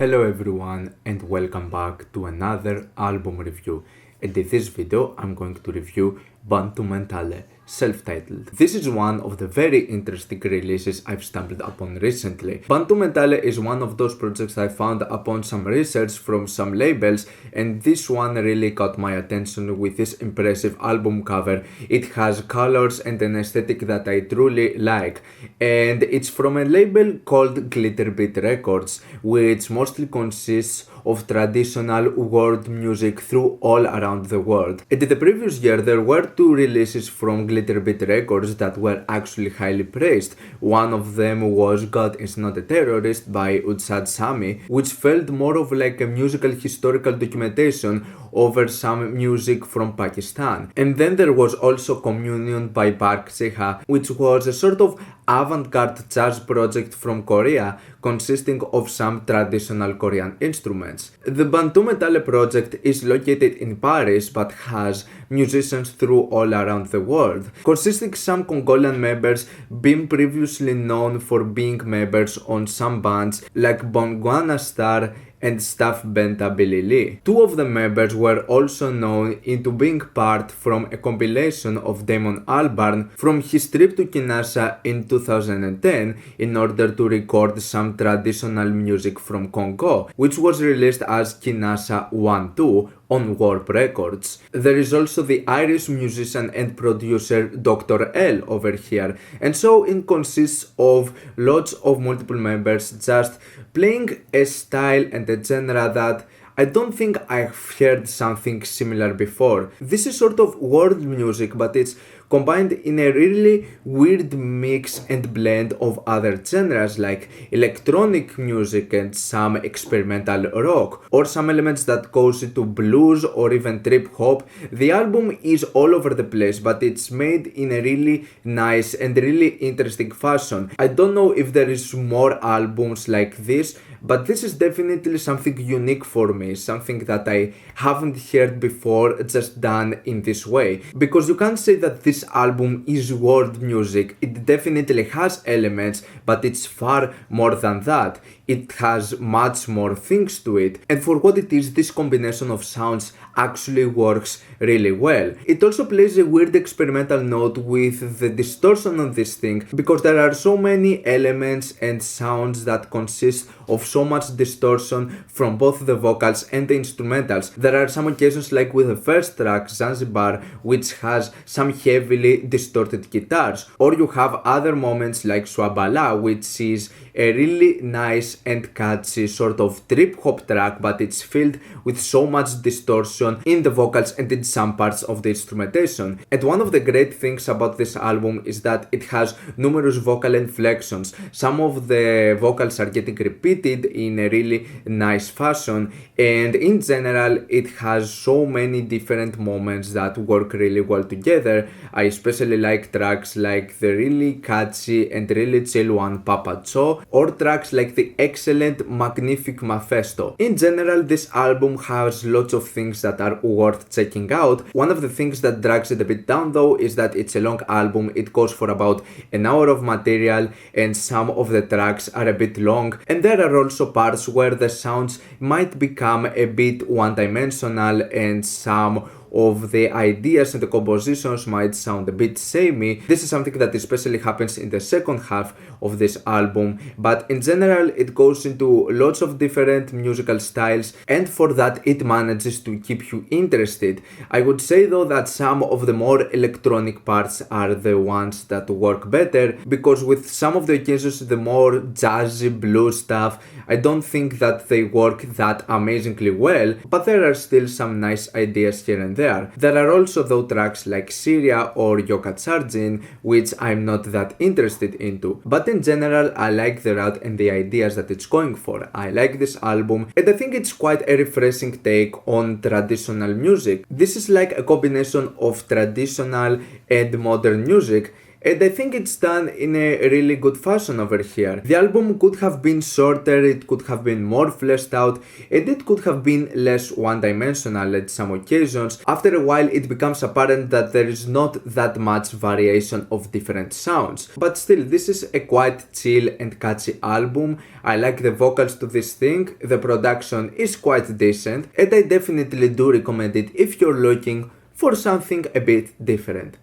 Hello everyone and welcome back to another album review. And in this video I'm going to review Bantou Mentale, self-titled. This is one of the very interesting releases I've stumbled upon recently. Bantou Mentale is one of those projects I found upon some research from some labels, and this one really caught my attention with this impressive album cover. It has colors and an aesthetic that I truly like, and it's from a label called Glitterbeat Records, which mostly consists of traditional world music through all around the world. And in the previous year there were two releases from Glitterbeat Records that were actually highly praised. One of them was God Is Not a Terrorist by Utsad Sami, which felt more of like a musical historical documentation over some music from Pakistan. And then there was also Communion by Park Seha, which was a sort of avant-garde jazz project from Korea consisting of some traditional Korean instruments. The Bantou Mentale project is located in Paris but has musicians through all around the world, consisting some Congolian members being previously known for being members on some bands like Bongwana Star and Staff Benta Bilili. Two of the members were also known into being part from a compilation of Damon Albarn from his trip to Kinshasa in 2010 in order to record some traditional music from Congo, which was released as Kinshasa 1-2 on Warp Records. There is also the Irish musician and producer Dr. L over here, and so it consists of lots of multiple members just playing a style and a genre that I don't think I've heard something similar before. This is sort of world music, but it's combined in a really weird mix and blend of other genres like electronic music and some experimental rock, or some elements that goes into blues or even trip hop. The album is all over the place, but it's made in a really nice and really interesting fashion. I don't know if there is more albums like this, but this is definitely something unique for me, something that I haven't heard before just done in this way. Because you can't say that this album is world music. It definitely has elements, but it's far more than that. It has much more things to it, and for what it is, this combination of sounds actually works really well. It also plays a weird experimental note with the distortion on this thing, because there are so many elements and sounds that consist of so much distortion from both the vocals and the instrumentals. There are some occasions like with the first track, Zanzibar, which has some heavily distorted guitars, or you have other moments like Suabala, which is a really nice and catchy sort of trip hop track, but it's filled with so much distortion in the vocals and in some parts of the instrumentation. And one of the great things about this album is that it has numerous vocal inflections. Some of the vocals are getting repeated in a really nice fashion, and in general it has so many different moments that work really well together. I especially like tracks like the really catchy and really chill one Papa Cho, or tracks like the excellent Magnifique Maestro. In general, this album has lots of things that are worth checking out. One of the things that drags it a bit down though is that it's a long album. It goes for about an hour of material, and some of the tracks are a bit long, and there are also parts where the sounds might become a bit one-dimensional, and some of the ideas and the compositions might sound a bit samey. This is something that especially happens in the second half of this album, but in general it goes into lots of different musical styles, and for that it manages to keep you interested. I would say though that some of the more electronic parts are the ones that work better, because with some of the occasions, the more jazzy blues stuff, I don't think that they work that amazingly well, but there are still some nice ideas here and there. There are also though tracks like Syria or Yoka Chargin, which I'm not that interested into, but in general I like the route and the ideas that it's going for. I like this album, and I think it's quite a refreshing take on traditional music. This is like a combination of traditional and modern music, and I think it's done in a really good fashion over here. The album could have been shorter, it could have been more fleshed out, and it could have been less one-dimensional at some occasions. After a while it becomes apparent that there is not that much variation of different sounds. But still, this is a quite chill and catchy album. I like the vocals to this thing, the production is quite decent, and I definitely do recommend it if you're looking for something a bit different.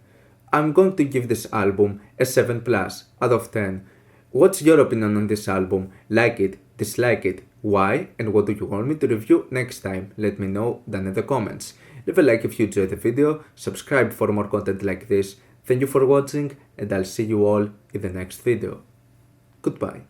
I'm going to give this album a 7 plus out of 10. What's your opinion on this album? Like it, dislike it, why, and what do you want me to review next time? Let me know down in the comments. Leave a like if you enjoyed the video, subscribe for more content like this. Thank you for watching, and I'll see you all in the next video. Goodbye.